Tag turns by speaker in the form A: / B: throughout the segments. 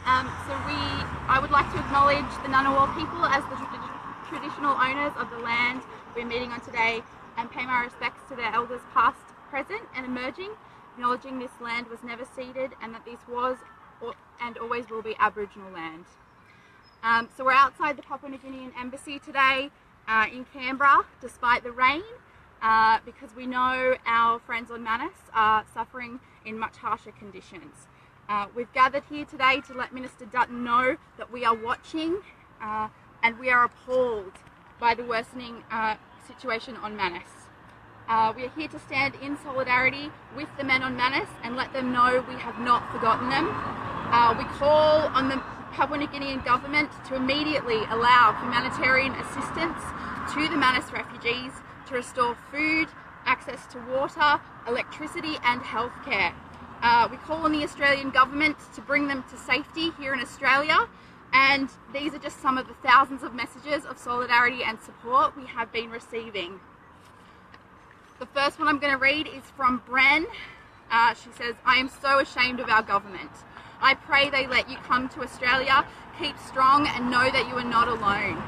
A: I would like to acknowledge the Ngunnawal people as the traditional owners of the land we're meeting on today, and pay my respects to their elders past, present and emerging, acknowledging this land was never ceded and that this was and always will be Aboriginal land. So we're outside the Papua New Guinean Embassy today in Canberra, despite the rain, because we know our friends on Manus are suffering in much harsher conditions. We've gathered here today to let Minister Dutton know that we are watching and we are appalled by the worsening situation on Manus. We are here to stand in solidarity with the men on Manus and let them know we have not forgotten them. We call on the Papua New Guinean government to immediately allow humanitarian assistance to the Manus refugees to restore food, access to water, electricity and healthcare. We call on the Australian government to bring them to safety here in Australia, and these are just some of the thousands of messages of solidarity and support we have been receiving. The first one I'm going to read is from Bren. She says, "I am so ashamed of our government. I pray they let you come to Australia, keep strong and know that you are not alone."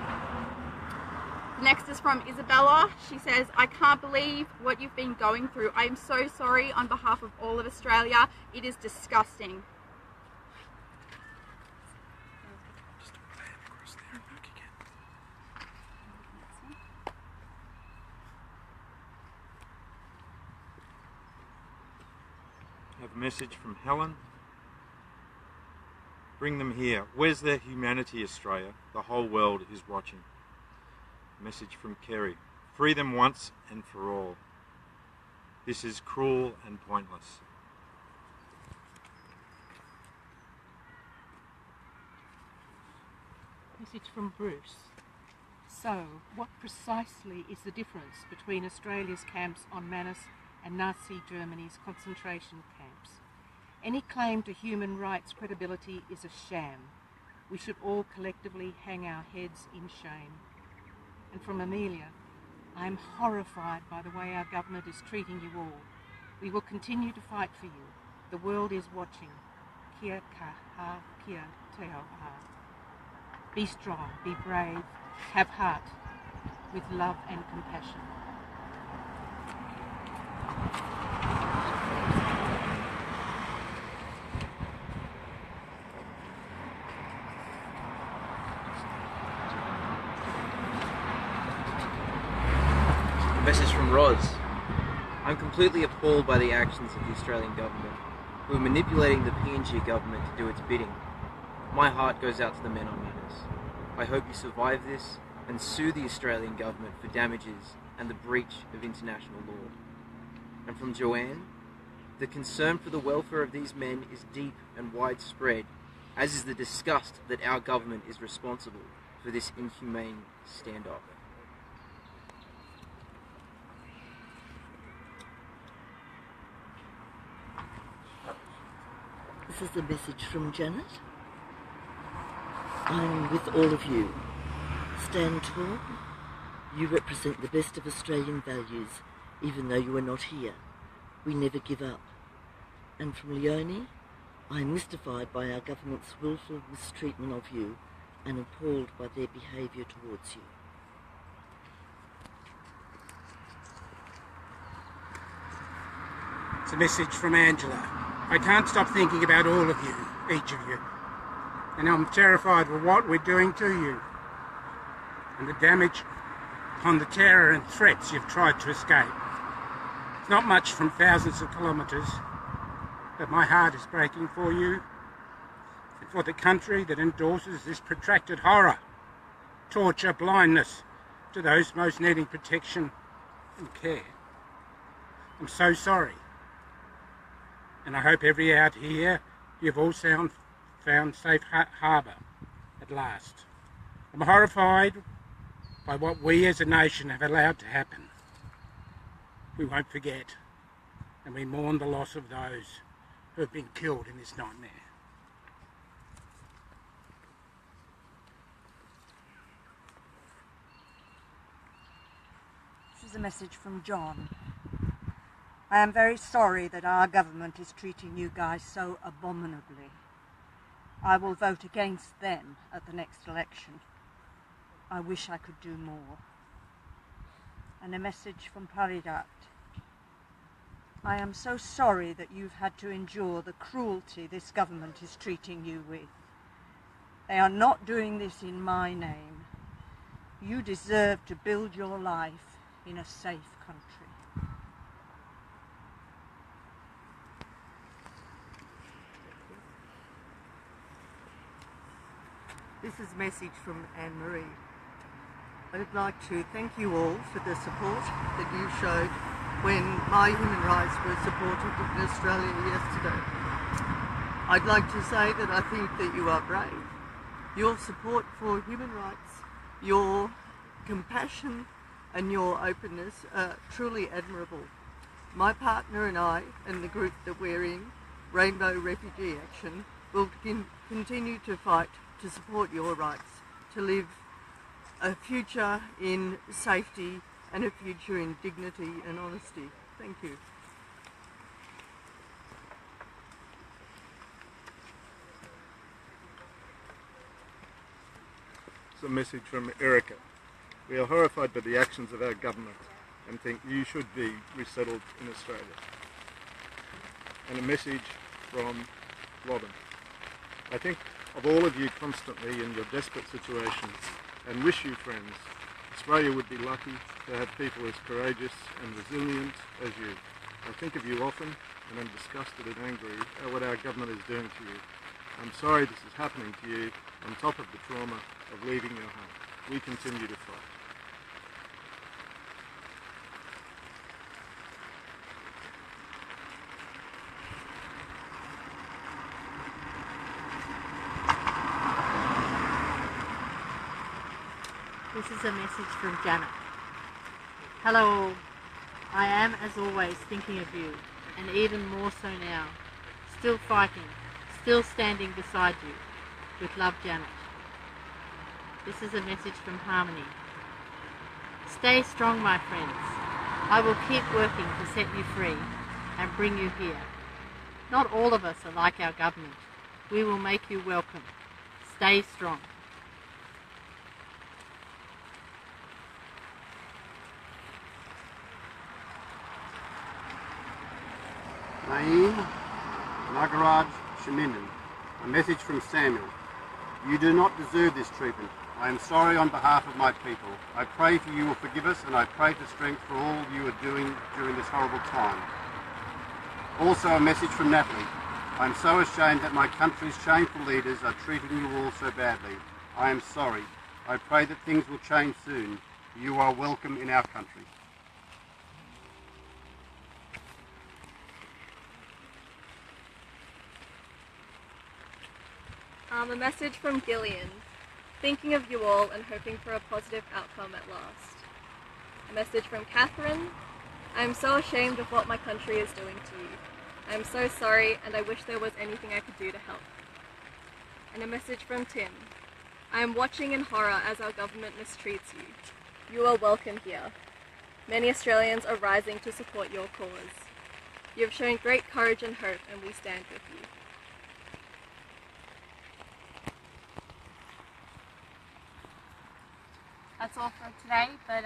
A: Next is from Isabella. She says, "I can't believe what you've been going through. I am so sorry on behalf of all of Australia. It is disgusting."
B: I have a message from Helen. "Bring them here. Where's their humanity, Australia? The whole world is watching." Message from Kerry. "Free them once and for all. This is cruel and pointless."
C: Message from Bruce. "So, what precisely is the difference between Australia's camps on Manus and Nazi Germany's concentration camps? Any claim to human rights credibility is a sham. We should all collectively hang our heads in shame." And from Amelia, "I am horrified by the way our government is treating you all. We will continue to fight for you. The world is watching. Kia kaha, kia te ao a. Be strong, be brave, have heart, with love and compassion."
D: Message from Roz. "I'm completely appalled by the actions of the Australian government, who are manipulating the PNG government to do its bidding. My heart goes out to the men on Manus. I hope you survive this and sue the Australian government for damages and the breach of international law." And from Joanne, "The concern for the welfare of these men is deep and widespread, as is the disgust that our government is responsible for this inhumane standoff."
E: This is a message from Janet. "I'm with all of you. Stand tall. You represent the best of Australian values, even though you are not here. We never give up." And from Leonie, "I'm mystified by our government's willful mistreatment of you and appalled by their behaviour towards you."
F: It's a message from Angela. "I can't stop thinking about all of you, each of you, and I'm terrified of what we're doing to you and the damage upon the terror and threats you've tried to escape. It's not much from thousands of kilometres, but my heart is breaking for you and for the country that endorses this protracted horror, torture, blindness to those most needing protection and care. I'm so sorry. And I hope every out here you've all found safe harbour at last. I'm horrified by what we as a nation have allowed to happen. We won't forget, and we mourn the loss of those who have been killed in this nightmare."
G: This is a message from John. "I am very sorry that our government is treating you guys so abominably. I will vote against them at the next election. I wish I could do more. And a message from Paridat. I am so sorry that you've had to endure the cruelty this government is treating you with. They are not doing this in my name. You deserve to build your life in a safe country.
H: This is a message from Anne-Marie. I'd like to thank you all for the support that you showed when my human rights were supported in Australia yesterday. I'd like to say that I think that you are brave. Your support for human rights, your compassion and your openness are truly admirable. My partner and I, and the group that we're in, Rainbow Refugee Action, will continue to fight to support your rights, to live a future in safety and a future in dignity and honesty. Thank you.
I: It's a message from Erica. We are horrified by the actions of our government and think you should be resettled in Australia. And a message from Robin. I think of all of you constantly in your desperate situations and wish you friends. Australia would be lucky to have people as courageous and resilient as you. I think of you often and am disgusted and angry at what our government is doing to you. I'm sorry this is happening to you on top of the trauma of leaving your home. We continue to fight.
J: This is a message from Janet. Hello all. I am, as always, thinking of you, and even more so now. Still fighting, still standing beside you. With love, Janet. This is a message from Harmony. Stay strong, my friends. I will keep working to set you free and bring you here. Not all of us are like our government. We will make you welcome. Stay strong.
K: Naeem Nagaraj Shaminan, a message from Samuel. You do not deserve this treatment. I am sorry on behalf of my people. I pray for you will forgive us, and I pray for strength for all you are doing during this horrible time. Also a message from Natalie. I am so ashamed that my country's shameful leaders are treating you all so badly. I am sorry. I pray that things will change soon. You are welcome in our country.
L: A message from Gillian, thinking of you all and hoping for a positive outcome at last. A message from Catherine, I am so ashamed of what my country is doing to you. I am so sorry and I wish there was anything I could do to help. And a message from Tim, I am watching in horror as our government mistreats you. You are welcome here. Many Australians are rising to support your cause. You have shown great courage and hope and we stand with you.
A: That's all for today, but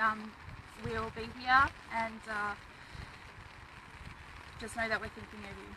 A: we'll be here and just know that we're thinking of you.